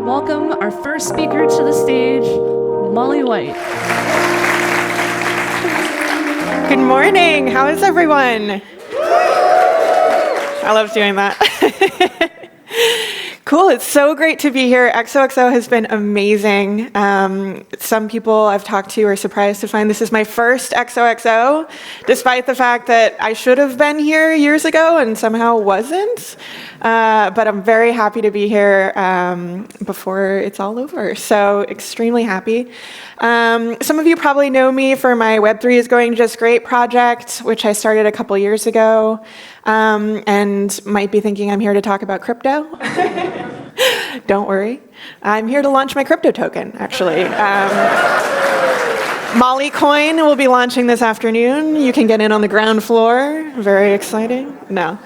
welcome our first speaker to the stage, Molly White. Good morning. How is everyone? I love doing that. Cool. It's so great to be here. XOXO has been amazing. Some people I've talked to are surprised to find this is my first XOXO, despite the fact that I should have been here years ago and somehow wasn't. But I'm very happy to be here before it's all over. So extremely happy. Some of you probably know me for my Web3 is Going Just Great project, which I started a couple years ago, and might be thinking I'm here to talk about crypto. Don't worry. I'm here to launch my crypto token, actually. Molly Coin will be launching this afternoon. You can get in on the ground floor. Very exciting. No.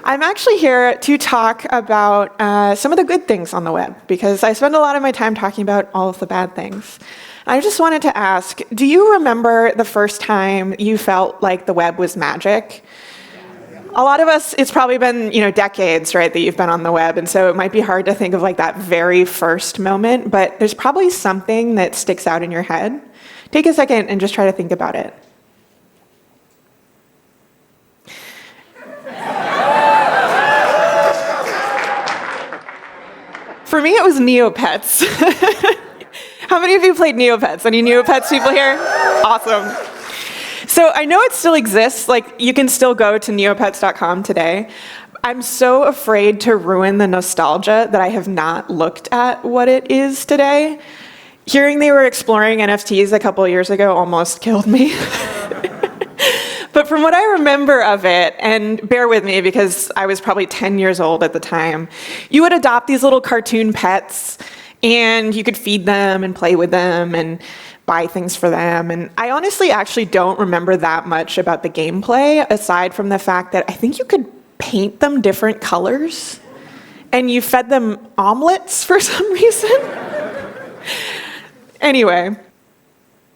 I'm actually here to talk about some of the good things on the web, because I spend a lot of my time talking about all of the bad things. I just wanted to ask, do you remember the first time you felt like the web was magic? A lot of us, it's probably been, decades, right, that you've been on the web, and so it might be hard to think of like that very first moment, but there's probably something that sticks out in your head. Take a second and just try to think about it. For me, it was Neopets. How many of you played Neopets? Any Neopets people here? Awesome. So I know it still exists, like you can still go to neopets.com today. I'm so afraid to ruin the nostalgia that I have not looked at what it is today. Hearing they were exploring NFTs a couple of years ago almost killed me. But from what I remember of it, and bear with me because I was probably 10 years old at the time, you would adopt these little cartoon pets and you could feed them and play with them and buy things for them. And I honestly actually don't remember that much about the gameplay, aside from the fact that I think you could paint them different colors and you fed them omelets for some reason. Anyway,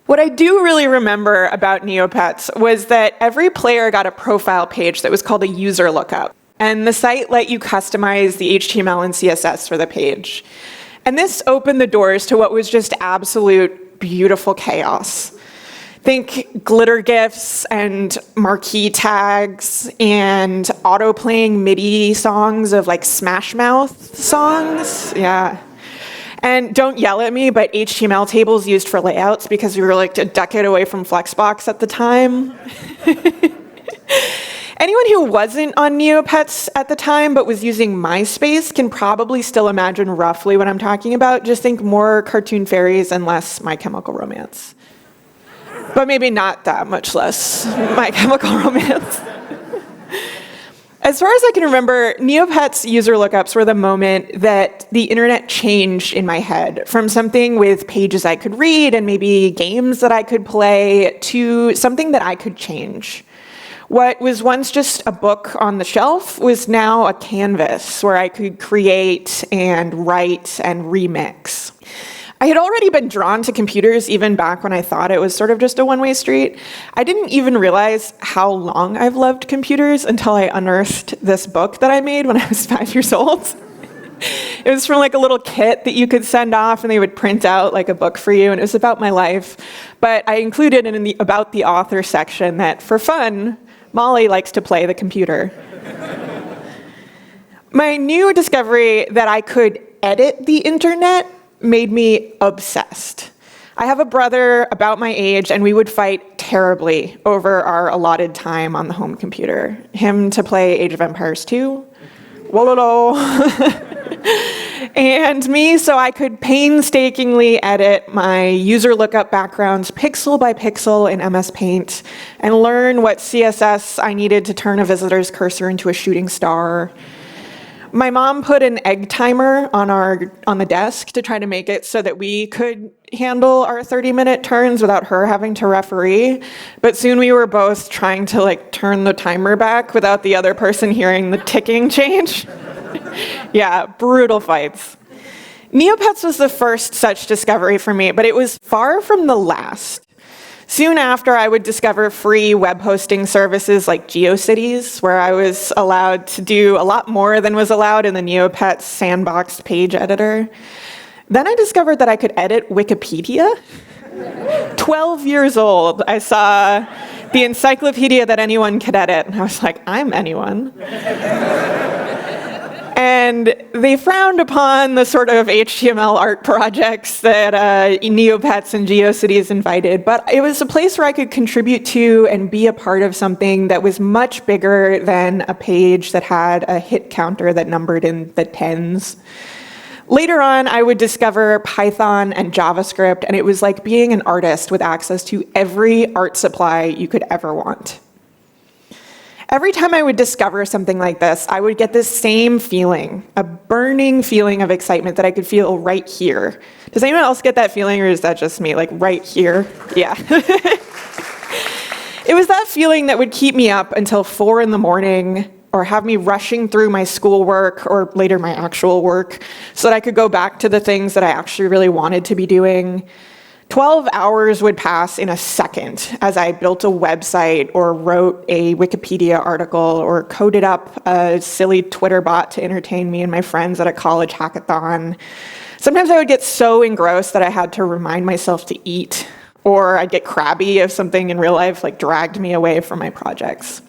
what I do really remember about Neopets was that every player got a profile page that was called a user lookup. And the site let you customize the HTML and CSS for the page. And this opened the doors to what was just absolute beautiful chaos. Think glitter GIFs and marquee tags and auto-playing MIDI songs of like Smash Mouth songs. Yeah. And don't yell at me, but HTML tables used for layouts because we were like a decade away from Flexbox at the time. Anyone who wasn't on Neopets at the time but was using MySpace can probably still imagine roughly what I'm talking about. Just think more cartoon fairies and less My Chemical Romance. But maybe not that much less My Chemical Romance. As far as I can remember, Neopets user lookups were the moment that the internet changed in my head, from something with pages I could read and maybe games that I could play to something that I could change. What was once just a book on the shelf was now a canvas where I could create and write and remix. I had already been drawn to computers even back when I thought it was sort of just a one-way street. I didn't even realize how long I've loved computers until I unearthed this book that I made when I was 5 years old. It was from like a little kit that you could send off and they would print out like a book for you, and it was about my life. But I included in the About the Author section that for fun, Molly likes to play the computer. My new discovery that I could edit the internet made me obsessed. I have a brother about my age, and we would fight terribly over our allotted time on the home computer. Him to play Age of Empires 2, Wololo, and me so I could painstakingly edit my user lookup backgrounds pixel by pixel in MS Paint and learn what CSS I needed to turn a visitor's cursor into a shooting star. My mom put an egg timer on the desk to try to make it so that we could handle our 30-minute turns without her having to referee. But soon we were both trying to turn the timer back without the other person hearing the ticking change. Yeah, brutal fights. Neopets was the first such discovery for me, but it was far from the last. Soon after, I would discover free web hosting services like GeoCities, where I was allowed to do a lot more than was allowed in the Neopets sandboxed page editor. Then I discovered that I could edit Wikipedia. 12 years old, I saw the encyclopedia that anyone could edit, and I was like, I'm anyone. And they frowned upon the sort of HTML art projects that Neopets and GeoCities invited, but it was a place where I could contribute to and be a part of something that was much bigger than a page that had a hit counter that numbered in the tens. Later on, I would discover Python and JavaScript, and it was like being an artist with access to every art supply you could ever want. Every time I would discover something like this, I would get this same feeling, a burning feeling of excitement that I could feel right here. Does anyone else get that feeling, or is that just me? Like right here? Yeah. It was that feeling that would keep me up until 4 in the morning, or have me rushing through my schoolwork, or later my actual work, so that I could go back to the things that I actually really wanted to be doing. 12 hours would pass in a second as I built a website or wrote a Wikipedia article or coded up a silly Twitter bot to entertain me and my friends at a college hackathon. Sometimes I would get so engrossed that I had to remind myself to eat, or I'd get crabby if something in real life dragged me away from my projects.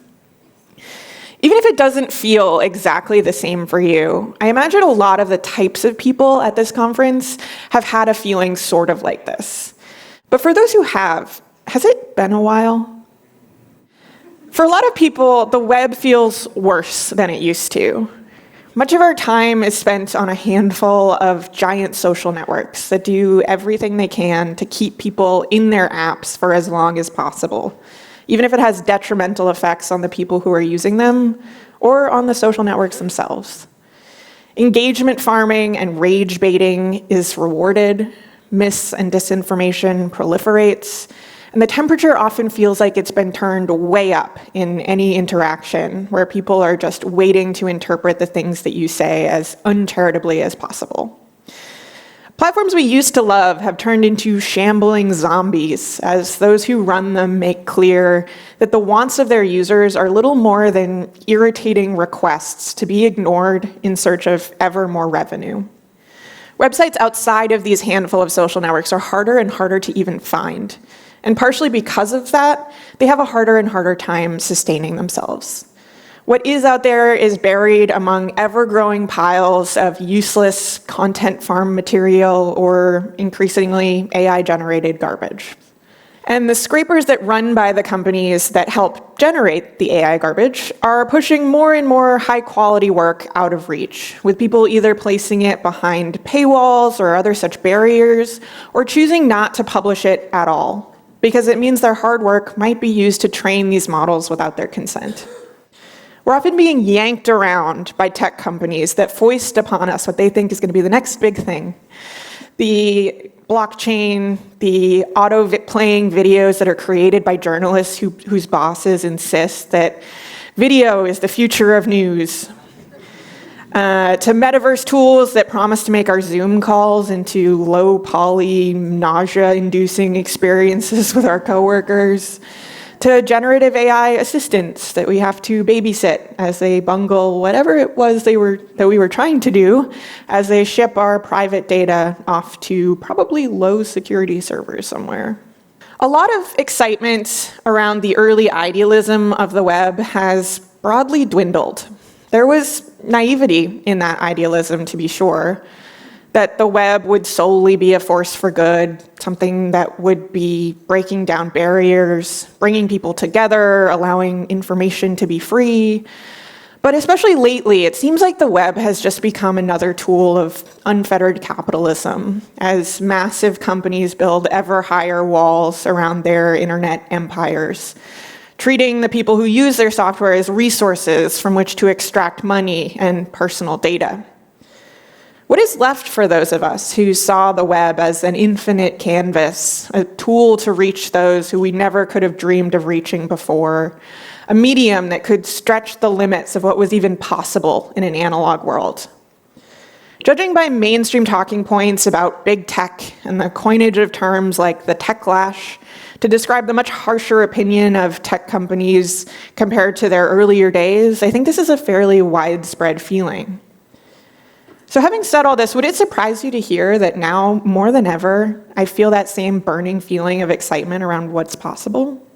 Even if it doesn't feel exactly the same for you, I imagine a lot of the types of people at this conference have had a feeling sort of like this. But for those who have, has it been a while? For a lot of people, the web feels worse than it used to. Much of our time is spent on a handful of giant social networks that do everything they can to keep people in their apps for as long as possible, even if it has detrimental effects on the people who are using them or on the social networks themselves. Engagement farming and rage baiting is rewarded, mis and disinformation proliferates, and the temperature often feels like it's been turned way up in any interaction where people are just waiting to interpret the things that you say as uncharitably as possible. Platforms we used to love have turned into shambling zombies as those who run them make clear that the wants of their users are little more than irritating requests to be ignored in search of ever more revenue. Websites outside of these handful of social networks are harder and harder to even find. And partially because of that, they have a harder and harder time sustaining themselves. What is out there is buried among ever-growing piles of useless content farm material or increasingly AI-generated garbage. And the scrapers that run by the companies that help generate the AI garbage are pushing more and more high-quality work out of reach, with people either placing it behind paywalls or other such barriers, or choosing not to publish it at all, because it means their hard work might be used to train these models without their consent. We're often being yanked around by tech companies that foist upon us what they think is going to be the next big thing. The blockchain, the auto-playing videos that are created by journalists whose bosses insist that video is the future of news, to metaverse tools that promise to make our Zoom calls into low-poly, nausea-inducing experiences with our coworkers, to generative AI assistants that we have to babysit as they bungle whatever it was that we were trying to do as they ship our private data off to probably low security servers somewhere. A lot of excitement around the early idealism of the web has broadly dwindled. There was naivety in that idealism, to be sure, that the web would solely be a force for good, something that would be breaking down barriers, bringing people together, allowing information to be free. But especially lately, it seems like the web has just become another tool of unfettered capitalism, as massive companies build ever higher walls around their internet empires, treating the people who use their software as resources from which to extract money and personal data. What is left for those of us who saw the web as an infinite canvas, a tool to reach those who we never could have dreamed of reaching before, a medium that could stretch the limits of what was even possible in an analog world? Judging by mainstream talking points about big tech and the coinage of terms like the techlash, to describe the much harsher opinion of tech companies compared to their earlier days, I think this is a fairly widespread feeling. So having said all this, would it surprise you to hear that now, more than ever, I feel that same burning feeling of excitement around what's possible?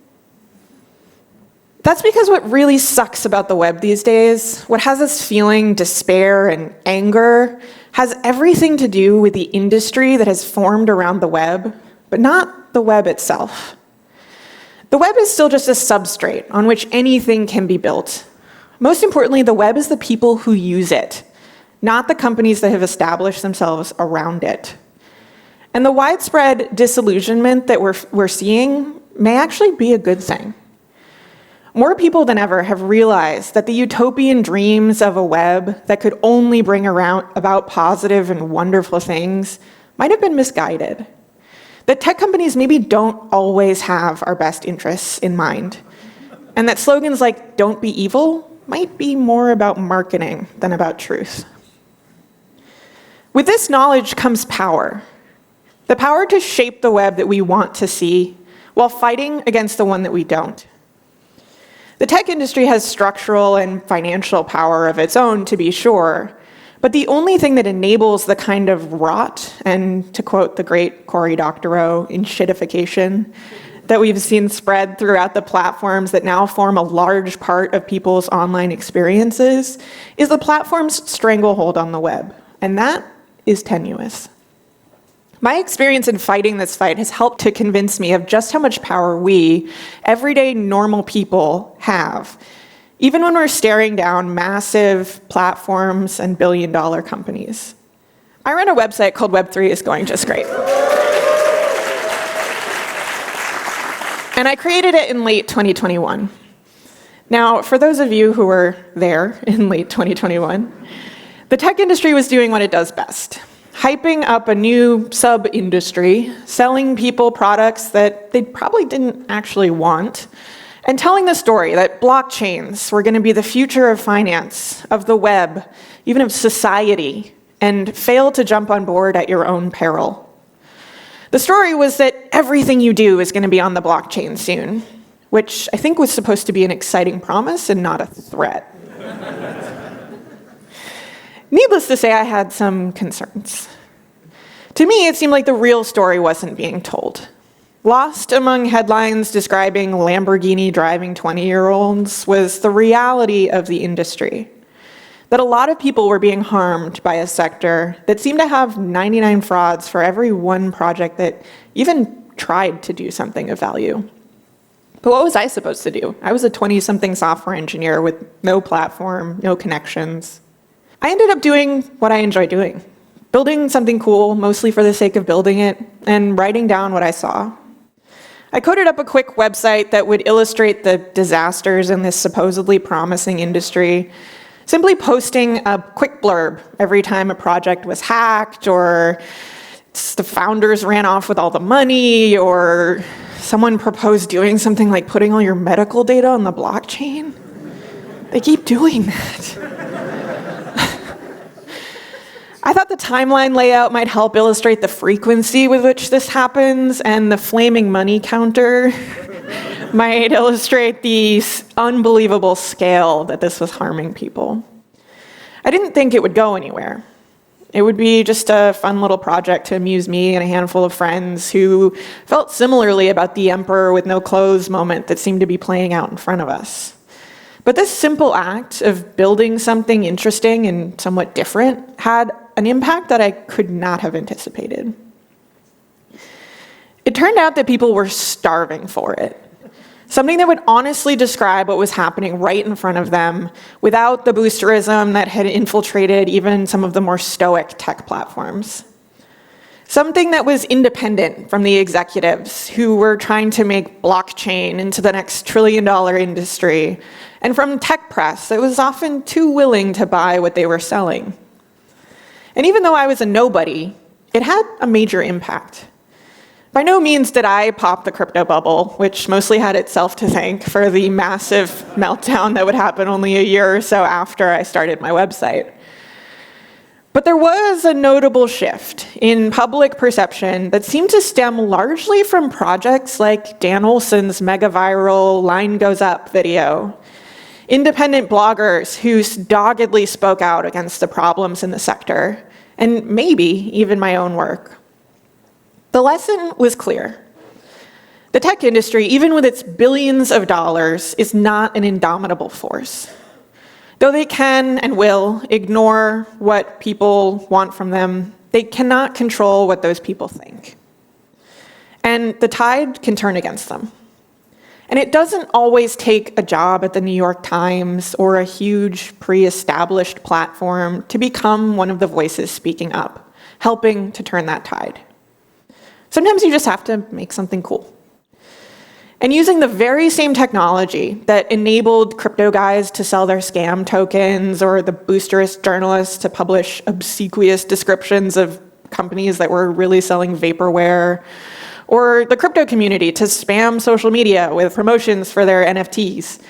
That's because what really sucks about the web these days, what has us feeling despair and anger, has everything to do with the industry that has formed around the web, but not the web itself. The web is still just a substrate on which anything can be built. Most importantly, the web is the people who use it, not the companies that have established themselves around it. And the widespread disillusionment that we're seeing may actually be a good thing. More people than ever have realized that the utopian dreams of a web that could only bring about positive and wonderful things might have been misguided. That tech companies maybe don't always have our best interests in mind. And that slogans like "don't be evil" might be more about marketing than about truth. With this knowledge comes power. The power to shape the web that we want to see while fighting against the one that we don't. The tech industry has structural and financial power of its own, to be sure, but the only thing that enables the kind of rot, and to quote the great Cory Doctorow, in shitification, that we've seen spread throughout the platforms that now form a large part of people's online experiences, is the platform's stranglehold on the web, and that is tenuous. My experience in fighting this fight has helped to convince me of just how much power we, everyday normal people, have, even when we're staring down massive platforms and billion-dollar companies. I run a website called Web3 is Going Just Great. And I created it in late 2021. Now, for those of you who were there in late 2021, the tech industry was doing what it does best, hyping up a new sub-industry, selling people products that they probably didn't actually want, and telling the story that blockchains were going to be the future of finance, of the web, even of society, and fail to jump on board at your own peril. The story was that everything you do is going to be on the blockchain soon, which I think was supposed to be an exciting promise and not a threat. Needless to say, I had some concerns. To me, it seemed like the real story wasn't being told. Lost among headlines describing Lamborghini driving 20-year-olds was the reality of the industry. That a lot of people were being harmed by a sector that seemed to have 99 frauds for every one project that even tried to do something of value. But what was I supposed to do? I was a 20-something software engineer with no platform, no connections. I ended up doing what I enjoy doing, building something cool, mostly for the sake of building it, and writing down what I saw. I coded up a quick website that would illustrate the disasters in this supposedly promising industry, simply posting a quick blurb every time a project was hacked, or the founders ran off with all the money, or someone proposed doing something like putting all your medical data on the blockchain. They keep doing that. I thought the timeline layout might help illustrate the frequency with which this happens, and the flaming money counter might illustrate the unbelievable scale that this was harming people. I didn't think it would go anywhere. It would be just a fun little project to amuse me and a handful of friends who felt similarly about the emperor with no clothes moment that seemed to be playing out in front of us. But this simple act of building something interesting and somewhat different had an impact that I could not have anticipated. It turned out that people were starving for it. Something that would honestly describe what was happening right in front of them without the boosterism that had infiltrated even some of the more stoic tech platforms. Something that was independent from the executives who were trying to make blockchain into the next trillion-dollar industry, and from tech press that was often too willing to buy what they were selling. And even though I was a nobody, it had a major impact. By no means did I pop the crypto bubble, which mostly had itself to thank for the massive meltdown that would happen only a year or so after I started my website. But there was a notable shift in public perception that seemed to stem largely from projects like Dan Olson's mega-viral Line Goes Up video, independent bloggers who doggedly spoke out against the problems in the sector, and maybe even my own work. The lesson was clear. The tech industry, even with its billions of dollars, is not an indomitable force. Though they can and will ignore what people want from them, they cannot control what those people think. And the tide can turn against them. And it doesn't always take a job at the New York Times or a huge pre-established platform to become one of the voices speaking up, helping to turn that tide. Sometimes you just have to make something cool. And using the very same technology that enabled crypto guys to sell their scam tokens or the boosterist journalists to publish obsequious descriptions of companies that were really selling vaporware, or the crypto community to spam social media with promotions for their NFTs,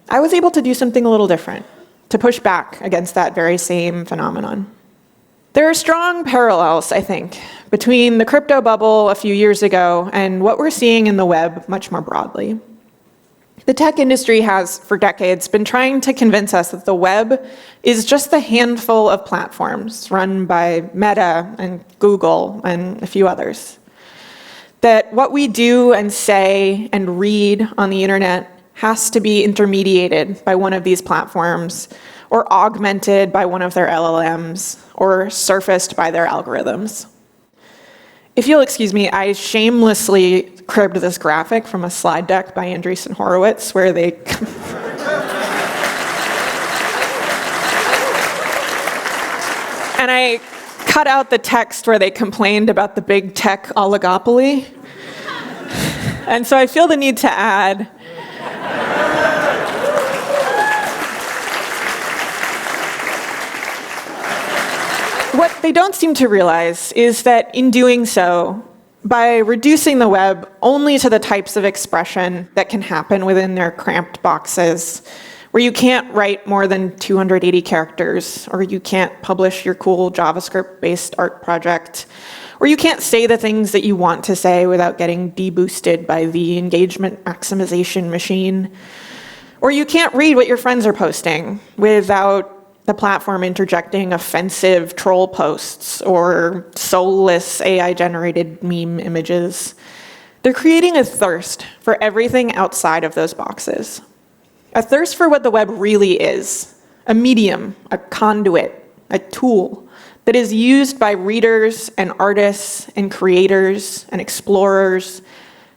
I was able to do something a little different, to push back against that very same phenomenon. There are strong parallels, I think, between the crypto bubble a few years ago and what we're seeing in the web much more broadly. The tech industry has, for decades, been trying to convince us that the web is just the handful of platforms run by Meta and Google and a few others. That what we do and say and read on the internet has to be intermediated by one of these platforms, or augmented by one of their LLMs, or surfaced by their algorithms. If you'll excuse me, I shamelessly cribbed this graphic from a slide deck by Andreessen Horowitz where they and I cut out the text where they complained about the big tech oligopoly. And so I feel the need to add what they don't seem to realize is that in doing so, by reducing the web only to the types of expression that can happen within their cramped boxes, where you can't write more than 280 characters, or you can't publish your cool JavaScript-based art project, or you can't say the things that you want to say without getting deboosted by the engagement maximization machine, or you can't read what your friends are posting without the platform interjecting offensive troll posts or soulless AI-generated meme images. They're creating a thirst for everything outside of those boxes. A thirst for what the web really is, a medium, a conduit, a tool that is used by readers and artists and creators and explorers,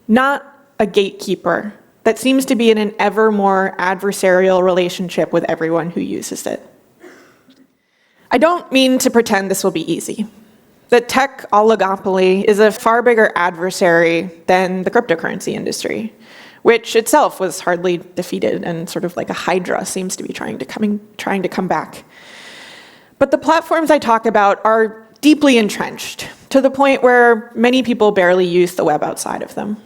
not a gatekeeper that seems to be in an ever more adversarial relationship with everyone who uses it. I don't mean to pretend this will be easy. The tech oligopoly is a far bigger adversary than the cryptocurrency industry, which itself was hardly defeated and sort of like a hydra seems to be trying to come back. But the platforms I talk about are deeply entrenched to the point where many people barely use the web outside of them.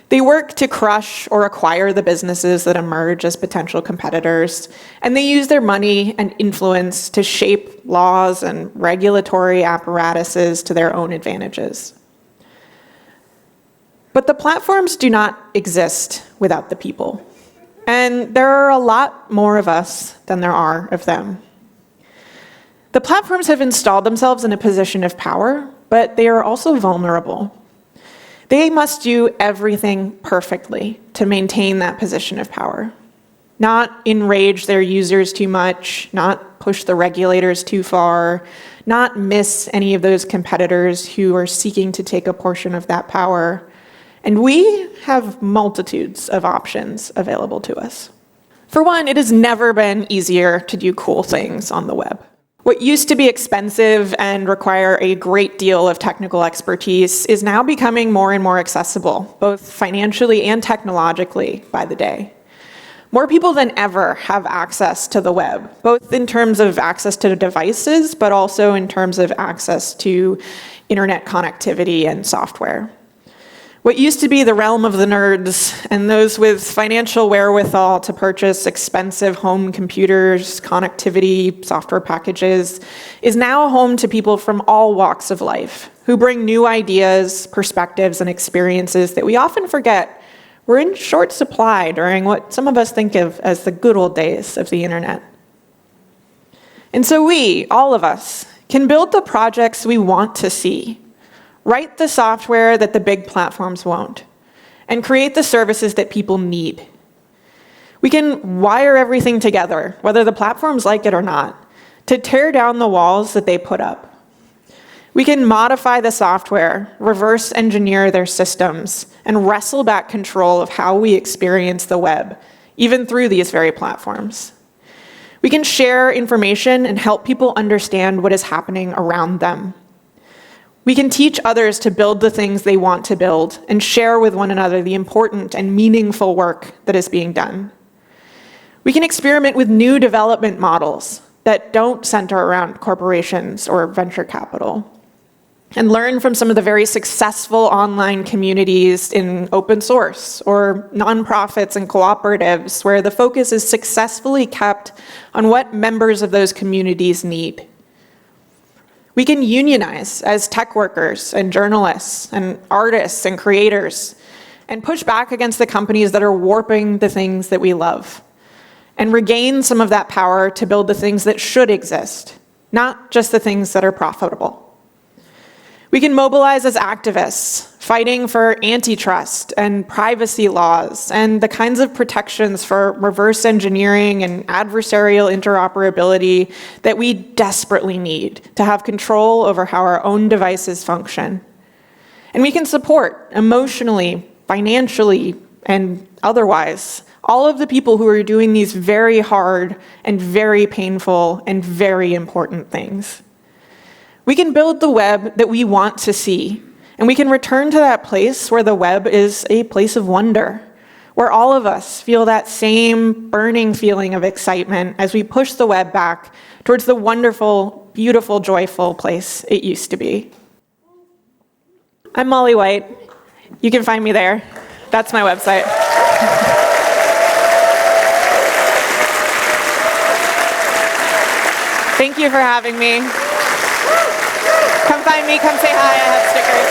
They work to crush or acquire the businesses that emerge as potential competitors, and they use their money and influence to shape laws and regulatory apparatuses to their own advantages. But the platforms do not exist without the people, and there are a lot more of us than there are of them. The platforms have installed themselves in a position of power, but they are also vulnerable. They must do everything perfectly to maintain that position of power. Not enrage their users too much, not push the regulators too far, not miss any of those competitors who are seeking to take a portion of that power. And we have multitudes of options available to us. For one, it has never been easier to do cool things on the web. What used to be expensive and require a great deal of technical expertise is now becoming more and more accessible, both financially and technologically, by the day. More people than ever have access to the web, both in terms of access to devices, but also in terms of access to internet connectivity and software. What used to be the realm of the nerds and those with financial wherewithal to purchase expensive home computers, connectivity, software packages, is now home to people from all walks of life who bring new ideas, perspectives, and experiences that we often forget were in short supply during what some of us think of as the good old days of the internet. And so we, all of us, can build the projects we want to see, write the software that the big platforms won't, and create the services that people need. We can wire everything together, whether the platforms like it or not, to tear down the walls that they put up. We can modify the software, reverse engineer their systems, and wrestle back control of how we experience the web, even through these very platforms. We can share information and help people understand what is happening around them. We can teach others to build the things they want to build and share with one another the important and meaningful work that is being done. We can experiment with new development models that don't center around corporations or venture capital, and learn from some of the very successful online communities in open source or nonprofits and cooperatives where the focus is successfully kept on what members of those communities need. We can unionize as tech workers and journalists and artists and creators and push back against the companies that are warping the things that we love and regain some of that power to build the things that should exist, not just the things that are profitable. We can mobilize as activists, fighting for antitrust and privacy laws and the kinds of protections for reverse engineering and adversarial interoperability that we desperately need to have control over how our own devices function. And we can support emotionally, financially, and otherwise all of the people who are doing these very hard and very painful and very important things. We can build the web that we want to see, and we can return to that place where the web is a place of wonder, where all of us feel that same burning feeling of excitement as we push the web back towards the wonderful, beautiful, joyful place it used to be. I'm Molly White. You can find me there. That's my website. Thank you for having me. Come find me, come say hi, I have stickers.